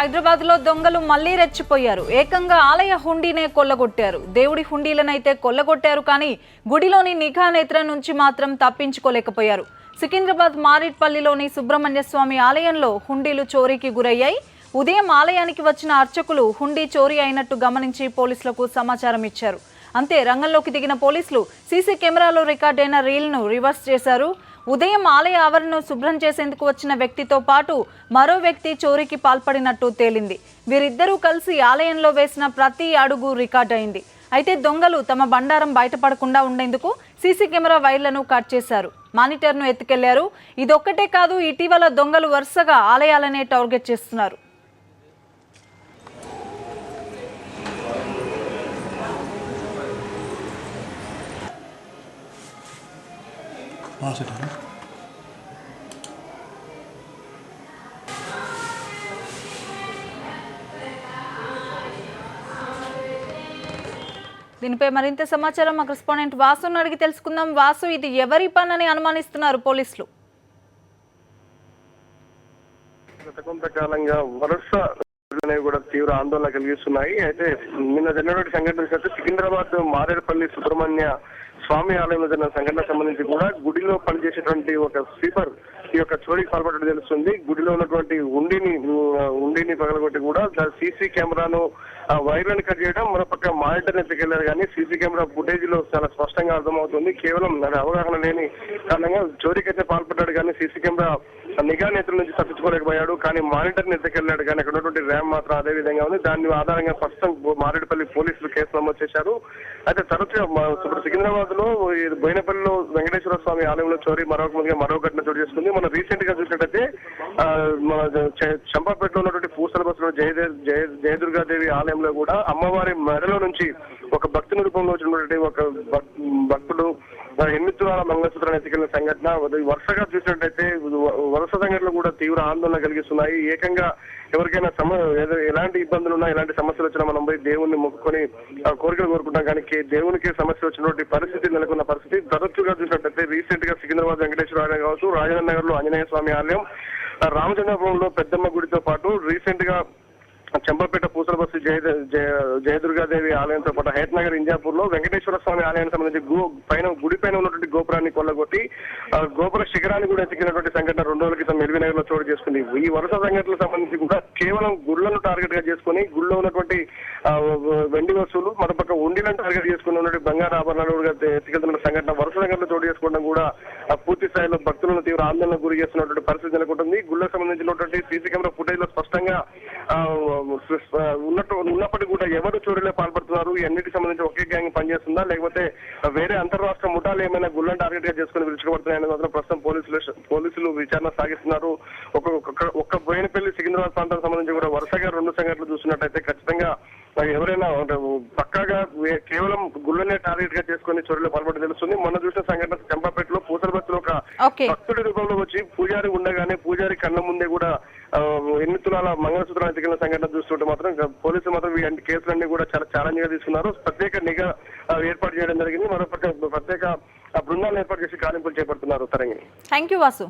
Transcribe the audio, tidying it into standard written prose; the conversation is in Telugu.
హైదరాబాద్ లో దొంగలు మళ్లీ రెచ్చిపోయారు. ఏకంగా ఆలయ హుండీనే కొల్లగొట్టారు. దేవుడి హుండీలనైతే కొల్లగొట్టారు, కానీ గుడిలోని నిఘా నేత్రం నుంచి మాత్రం తప్పించుకోలేకపోయారు. సికింద్రాబాద్ మారేట్పల్లిలోని సుబ్రహ్మణ్య స్వామి ఆలయంలో హుండీలు చోరీకి గురయ్యాయి. ఉదయం ఆలయానికి వచ్చిన అర్చకులు హుండీ చోరీ అయినట్టు గమనించి పోలీసులకు సమాచారం ఇచ్చారు. అంతే రంగంలోకి దిగిన పోలీసులు సీసీ కెమెరాలో రికార్డైన రీల్ను రివర్స్ చేశారు. ఉదయం ఆలయ ఆవరణను శుభ్రం చేసేందుకు వచ్చిన వ్యక్తితో పాటు మరో వ్యక్తి చోరీకి పాల్పడినట్టు తేలింది. వీరిద్దరూ కలిసి ఆలయంలో వేసిన ప్రతి అడుగు రికార్డ్ అయింది. అయితే దొంగలు తమ బండారం బయటపడకుండా ఉండేందుకు సీసీ కెమెరా వైర్లను కట్ చేశారు, మానిటర్ను ఎత్తుకెళ్లారు. ఇదొక్కటే కాదు, ఇటీవల దొంగలు వరుసగా ఆలయాలనే టార్గెట్ చేస్తున్నారు. దీనిపై మరింత సమాచారం మా కరెస్పాండెంట్ వాసును అడిగి తెలుసుకుందాం. వాసు, ఇది ఎవరి పని అని అనుమానిస్తున్నారు పోలీసులు? గత కొంతకాలంగా వరుస కూడా తీవ్ర ఆందోళన కలిగిస్తున్నాయి. అయితే నిన్న జరిగినటువంటి సంఘటన చూస్తే సికింద్రాబాద్ మారేడుపల్లి సుబ్రహ్మణ్య స్వామి ఆలయంలో జరిగిన సంఘటన సంబంధించి కూడా గుడిలో పనిచేసేటువంటి ఒక స్వీపర్ ఈ యొక్క చోరీకి పాల్పడడం తెలుస్తుంది. గుడిలో ఉన్నటువంటి ఉండిని పగలగొట్టి కూడా సీసీ కెమెరాను వైర్లను కట్ చేయడం, మరోపక్క మానిటర్ ఎత్తుకెళ్లారు. కానీ సీసీ కెమెరా ఫుటేజ్ లో చాలా స్పష్టంగా అర్థమవుతుంది. కేవలం అవగాహన లేని కారణంగా చోరీకి అయితే పాల్పడ్డాడు, కానీ సీసీ కెమెరా నిఘా నేత్రుల నుంచి తప్పించుకోలేకపోయాడు. కానీ మానిటర్ ఎత్తుకెళ్లాడు, కానీ అక్కడ ఉన్నటువంటి ర్యామ్ మాత్రం అదే విధంగా ఉంది. దాని ఆధారంగా ప్రస్తుతం మారేడుపల్లి పోలీసులు కేసు నమోదు చేశారు. అయితే తరచుగా సికింద్రాబాద్ లో బోయినపల్లిలో వెంకటేశ్వర స్వామి ఆలయంలో చోరీ మరో ఘటన చోటు చేసుకుంది. మనం రీసెంట్ గా చూసినట్టయితే మన చంపాపేటలో ఉన్నటువంటి పూసల బస్సులో జయదుర్గాదేవి ఆలయంలో కూడా అమ్మవారి మెడలో నుంచి ఒక భక్తుని రూపంలో వచ్చినటువంటి ఒక భక్తుడు 8 తులాల మంగళసూత్రాన్ని ఎత్తుకెళ్లిన సంఘటన వరుసగా చూసినట్టయితే వరుస సంఘటనలు కూడా తీవ్ర ఆందోళన కలిగిస్తున్నాయి. ఏకంగా ఎవరికైనా ఎలాంటి ఇబ్బందులు ఉన్నా, ఎలాంటి సమస్యలు వచ్చినా మనం పోయి దేవుణ్ణి మొక్కుకొని కోరికలు కోరుకుంటాం, కానీ దేవునికి సమస్య వచ్చినటువంటి పరిస్థితి నెలకొన్న పరిస్థితి తరచుగా చూసినట్టయితే రీసెంట్ గా సికింద్రాబాద్ వెంకటేశ్వర ఆలయం కావచ్చు, రాజేంద్ర నగర్ లో ఆంజనేయ స్వామి ఆలయం, రామచంద్రపురంలో పెద్దమ్మ గుడితో పాటు రీసెంట్ గా చంపాపేట పూసల బస్సు జయదుర్గాదేవి ఆలయంతో పాటు హయత్ నగర్ ఇంజాపూర్ లో వెంకటేశ్వర స్వామి ఆలయానికి సంబంధించి గుడి పైన ఉన్నటువంటి గోపురాన్ని కొల్లగొట్టి గోపుర శిఖరాన్ని కూడా ఎత్తికినటువంటి సంఘటన 2 రోజుల క్రితం ఎల్బీ నగర్ లో చోటు చేసుకుంది. ఈ వరుస సంఘటనలకు సంబంధించి కూడా కేవలం గుళ్లను టార్గెట్ గా చేసుకుని గుళ్ళో ఉన్నటువంటి వెండి వస్తువులు, మరోపక్క ఉండిలను టార్గెట్ చేసుకుని ఉన్నటువంటి బంగారు ఆభరణాలు కూడా ఎత్తికెళ్తున్న సంఘటన వరుస సంఘటనలు చోటు చేసుకోవడం కూడా పూర్తి స్థాయిలో భక్తులను తీవ్ర ఆందోళనకు గురి చేస్తున్నటువంటి పరిస్థితి నెలకొంటుంది. గుళ్ళకు సంబంధించినటువంటి సీసీ కెమెరా ఫుటేజ్ లో స్పష్టంగా ఉన్నప్పటికీ కూడా ఎవరు చోరీలో పాల్పడుతున్నారు, ఈ అన్నిటికి సంబంధించి ఒకే గ్యాంగ్ పనిచేస్తుందా, లేకపోతే వేరే అంతర్రాష్ట్ర ముఠాలు ఏమైనా గుళ్ళను టార్గెట్ గా చేసుకుని విరుచుకుపడుతున్నాయని మాత్రం ప్రస్తుతం పోలీసులు విచారణ సాగిస్తున్నారు. ఒక్క బోయినపల్లి సికింద్రాబాద్ ప్రాంతానికి సంబంధించి కూడా వరుసగా 2 సంఘటనలు చూస్తున్నట్టయితే ఖచ్చితంగా ఎవరైనా పక్కాగా కేవలం గుళ్ళనే టార్గెట్ గా చేసుకుని చోరీలో పాల్పడి తెలుస్తుంది. మొన్న చూసిన సంఘటన చంపాపేటలో పూసల బస్సులో ఒక భక్తుడి రూపంలో వచ్చి పూజారి ఉండగానే పూజారి కళ్ళ ముందే కూడా 8 తులాల మంగళసూత్రాలు ఎత్తుకెళ్లిన సంఘటన చూస్తుంటే మాత్రం పోలీసులు మాత్రం ఈ కేసులన్నీ కూడా చాలా ఛాలెంజ్ గా తీసుకున్నారు. ప్రత్యేక నిఘా ఏర్పాటు చేయడం జరిగింది. మరో ప్రత్యేక బృందాలను ఏర్పాటు చేసి గాలింపులు చేపడుతున్నారు. తరంగిణి. Thank you Vasu.